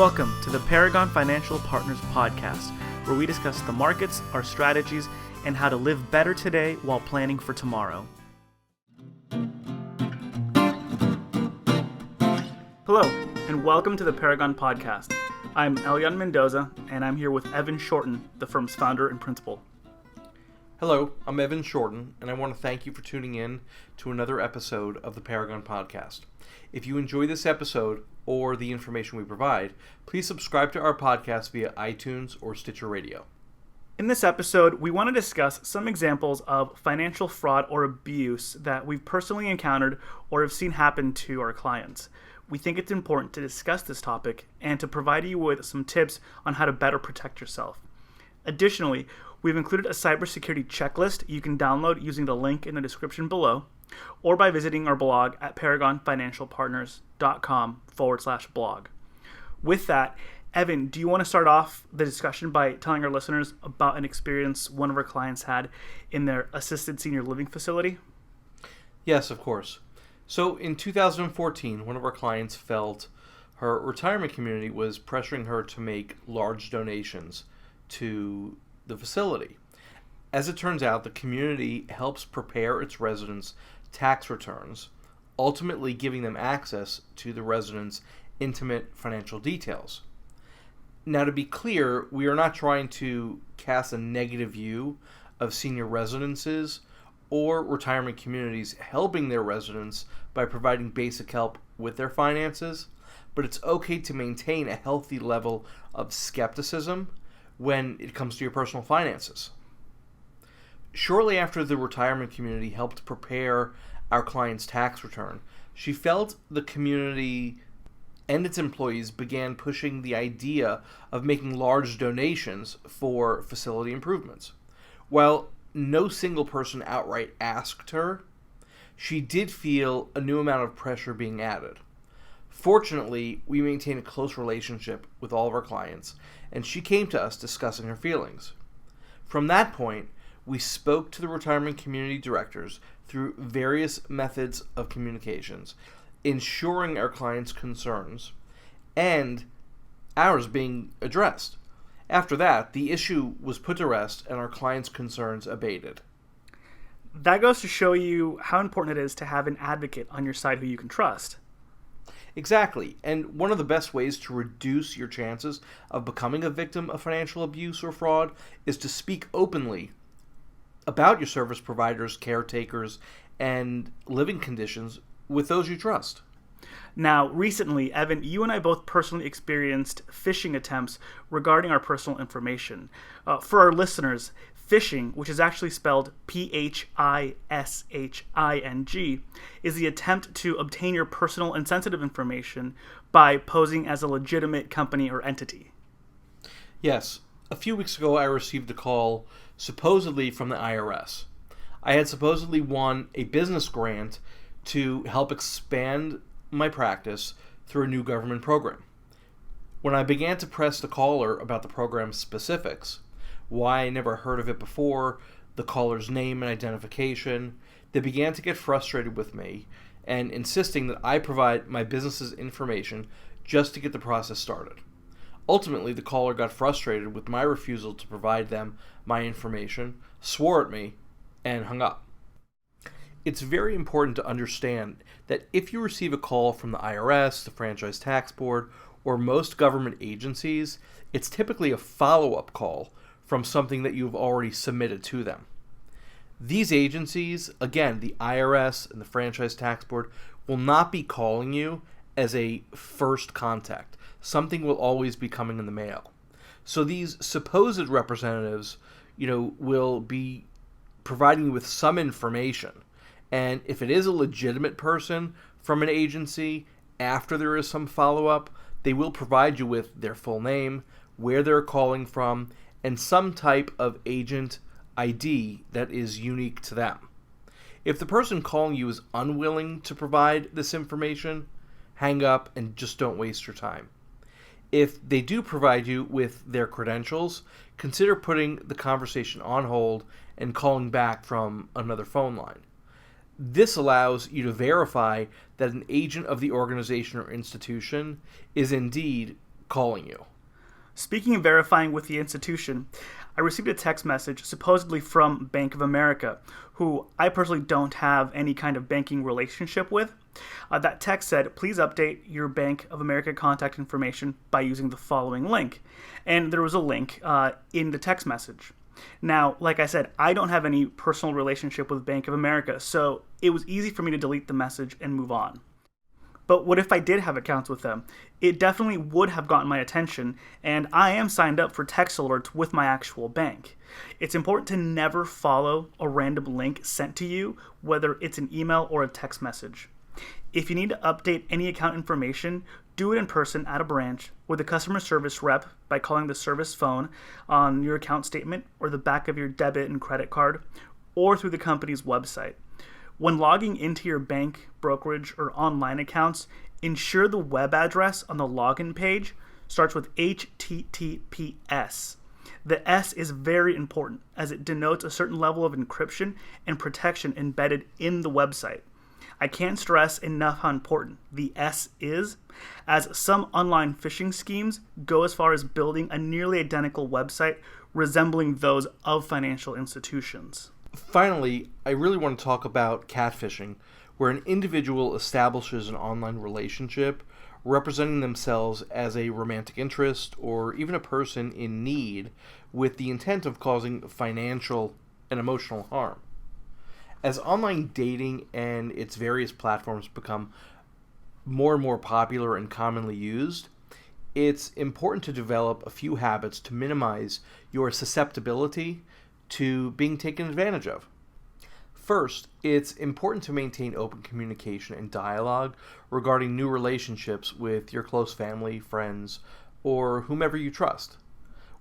Welcome to the Paragon Financial Partners Podcast, where we discuss the markets, our strategies, and how to live better today while planning for tomorrow. Hello, and welcome to the Paragon Podcast. I'm Elean Mendoza, and I'm here with Evan Shorten, the firm's founder and principal. Hello, I'm Evan Shorten, and I want to thank you for tuning in to another episode of the Paragon Podcast. If you enjoy this episode or the information we provide, please subscribe to our podcast via iTunes or Stitcher Radio. In this episode, we want to discuss some examples of financial fraud or abuse that we've personally encountered or have seen happen to our clients. We think it's important to discuss this topic and to provide you with some tips on how to better protect yourself. Additionally, we've included a cybersecurity checklist you can download using the link in the description below, or by visiting our blog at paragonfinancialpartners.com/blog. With that, Evan, do you want to start off the discussion by telling our listeners about an experience one of our clients had in their assisted senior living facility? Yes, of course. So in 2014, one of our clients felt her retirement community was pressuring her to make large donations to the facility. As it turns out, the community helps prepare its residents' tax returns, ultimately giving them access to the residents' intimate financial details. Now, to be clear, we are not trying to cast a negative view of senior residences or retirement communities helping their residents by providing basic help with their finances, but it's okay to maintain a healthy level of skepticism when it comes to your personal finances. Shortly after the retirement community helped prepare our client's tax return, she felt the community and its employees began pushing the idea of making large donations for facility improvements. While no single person outright asked her, she did feel a new amount of pressure being added. Fortunately, we maintain a close relationship with all of our clients, and she came to us discussing her feelings. From that point, we spoke to the retirement community directors through various methods of communications, ensuring our clients' concerns and ours being addressed. After that, the issue was put to rest and our clients' concerns abated. That goes to show you how important it is to have an advocate on your side who you can trust. Exactly, and one of the best ways to reduce your chances of becoming a victim of financial abuse or fraud is to speak openly about your service providers, caretakers, and living conditions with those you trust. Now, recently, Evan, you and I both personally experienced phishing attempts regarding our personal information. For our listeners, phishing, which is actually spelled Phishing, is the attempt to obtain your personal and sensitive information by posing as a legitimate company or entity. Yes, a few weeks ago I received a call supposedly from the IRS. I had supposedly won a business grant to help expand my practice through a new government program. When I began to press the caller about the program's specifics, why I never heard of it before, the caller's name and identification, they began to get frustrated with me and insisting that I provide my business's information just to get the process started. Ultimately, the caller got frustrated with my refusal to provide them my information, swore at me, and hung up. It's very important to understand that if you receive a call from the IRS, the Franchise Tax Board, or most government agencies, it's typically a follow-up call from something that you've already submitted to them. These agencies, again, the IRS and the Franchise Tax Board, will not be calling you as a first contact. Something will always be coming in the mail. So these supposed representatives, will be providing you with some information. And if it is a legitimate person from an agency, after there is some follow-up, they will provide you with their full name, where they're calling from, and some type of agent ID that is unique to them. If the person calling you is unwilling to provide this information, hang up and just don't waste your time. If they do provide you with their credentials, consider putting the conversation on hold and calling back from another phone line. This allows you to verify that an agent of the organization or institution is indeed calling you. Speaking of verifying with the institution, I received a text message supposedly from Bank of America, who I personally don't have any kind of banking relationship with. That text said, please update your Bank of America contact information by using the following link. And there was a link in the text message. Now, like I said, I don't have any personal relationship with Bank of America, so it was easy for me to delete the message and move on. But what if I did have accounts with them? It definitely would have gotten my attention, and I am signed up for text alerts with my actual bank. It's important to never follow a random link sent to you, whether it's an email or a text message. If you need to update any account information, do it in person at a branch with a customer service rep by calling the service phone on your account statement or the back of your debit and credit card, or through the company's website. When logging into your bank, brokerage, or online accounts, ensure the web address on the login page starts with HTTPS. The S is very important as it denotes a certain level of encryption and protection embedded in the website. I can't stress enough how important the S is, as some online phishing schemes go as far as building a nearly identical website resembling those of financial institutions. Finally, I really want to talk about catfishing, where an individual establishes an online relationship representing themselves as a romantic interest or even a person in need with the intent of causing financial and emotional harm. As online dating and its various platforms become more and more popular and commonly used, it's important to develop a few habits to minimize your susceptibility to being taken advantage of. First, it's important to maintain open communication and dialogue regarding new relationships with your close family, friends, or whomever you trust.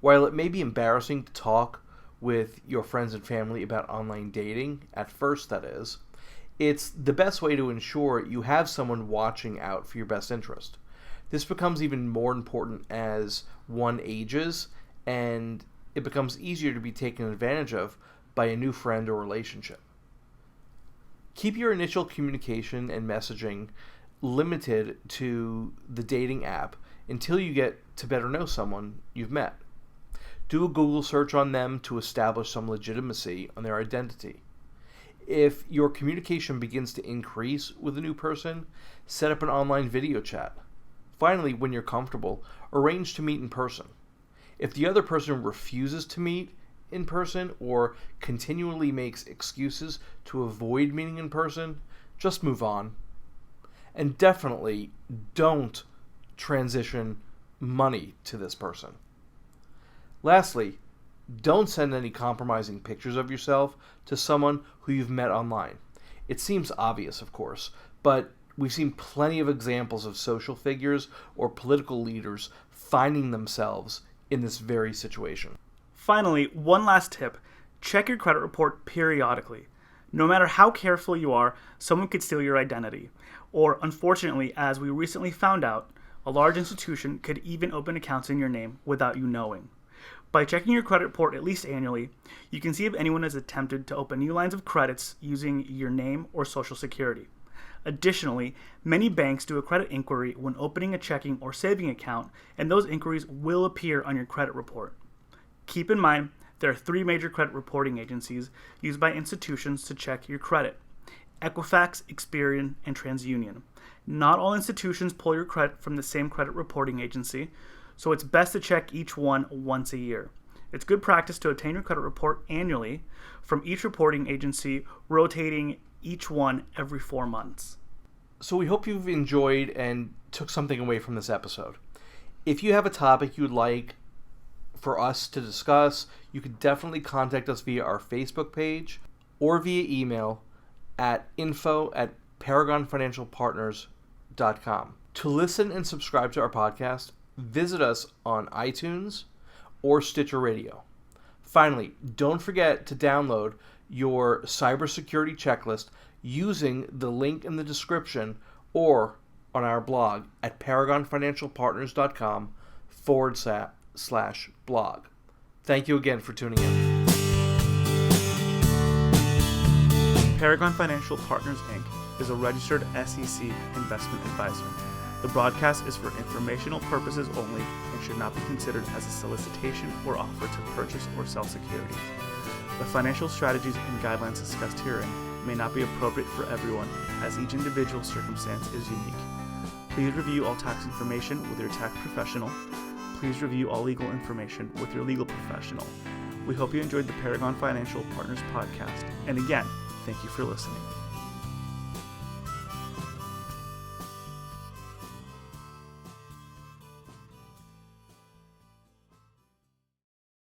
While it may be embarrassing to talk with your friends and family about online dating, at first that is, it's the best way to ensure you have someone watching out for your best interest. This becomes even more important as one ages and it becomes easier to be taken advantage of by a new friend or relationship. Keep your initial communication and messaging limited to the dating app until you get to better know someone you've met. Do a Google search on them to establish some legitimacy on their identity. If your communication begins to increase with a new person, set up an online video chat. Finally, when you're comfortable, arrange to meet in person. If the other person refuses to meet in person or continually makes excuses to avoid meeting in person, just move on. And definitely don't transition money to this person. Lastly, don't send any compromising pictures of yourself to someone who you've met online. It seems obvious, of course, but we've seen plenty of examples of social figures or political leaders finding themselves in this very situation. Finally, one last tip. Check your credit report periodically. No matter how careful you are, someone could steal your identity. Or, unfortunately, as we recently found out, a large institution could even open accounts in your name without you knowing. By checking your credit report at least annually, you can see if anyone has attempted to open new lines of credits using your name or social security. Additionally, many banks do a credit inquiry when opening a checking or saving account, and those inquiries will appear on your credit report. Keep in mind, there are 3 major credit reporting agencies used by institutions to check your credit: Equifax, Experian, and TransUnion. Not all institutions pull your credit from the same credit reporting agency, so it's best to check each one once a year. It's good practice to obtain your credit report annually from each reporting agency, rotating each one every 4 months. So we hope you've enjoyed and took something away from this episode. If you have a topic you'd like for us to discuss, you can definitely contact us via our Facebook page or via email at info@paragonfinancialpartners.com. To listen and subscribe to our podcast, visit us on iTunes or Stitcher Radio. Finally, don't forget to download your cybersecurity checklist using the link in the description or on our blog at paragonfinancialpartners.com/blog. Thank you again for tuning in. Paragon Financial Partners, Inc. is a registered SEC investment advisor. The broadcast is for informational purposes only and should not be considered as a solicitation or offer to purchase or sell securities. The financial strategies and guidelines discussed herein may not be appropriate for everyone, as each individual circumstance is unique. Please review all tax information with your tax professional. Please review all legal information with your legal professional. We hope you enjoyed the Paragon Financial Partners podcast. And again, thank you for listening.